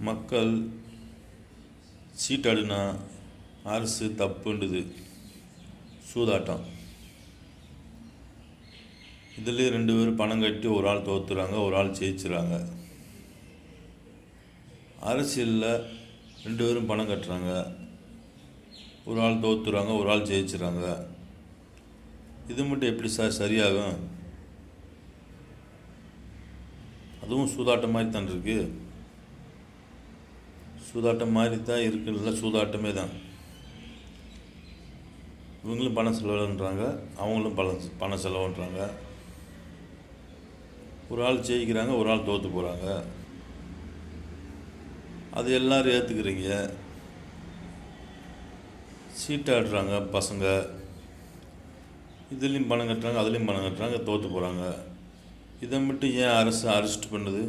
மக்கள் சீட்டாடினா அரசு தப்புண்டுது. சூதாட்டம். இதுலேயே 2 பேர் பணம் கட்டி ஒரு ஆள் தோற்றுறாங்க, ஒரு ஆள் ஜெயிச்சுறாங்க. அரசியலில் 2 பேரும் பணம் கட்டுறாங்க, ஒரு ஆள் தோற்றுறாங்க, ஒரு ஆள் ஜெயிச்சுறாங்க. இது மட்டும் எப்படி சார் சரியாகும்? அதுவும் சூதாட்டம் மாதிரி தான் இருக்கு. சூதாட்டம் மாதிரி தான் இருக்குல்ல, சூதாட்டமே தான். இவங்களும் பணம் செலவுன்றாங்க, அவங்களும் பணம் செலவுன்றாங்க. ஒரு ஆள் ஜெயிக்கிறாங்க, ஒரு ஆள் தோற்று போகிறாங்க. அது எல்லோரும் ஏற்றுக்கிறீங்க. சீட்டாடுறாங்க பசங்க, இதுலேயும் பணம் கட்டுறாங்க, அதுலேயும் பணம் கட்டுறாங்க, தோற்று போகிறாங்க. இதை மட்டும் ஏன் அரசு அரெஸ்ட் பண்ணுது?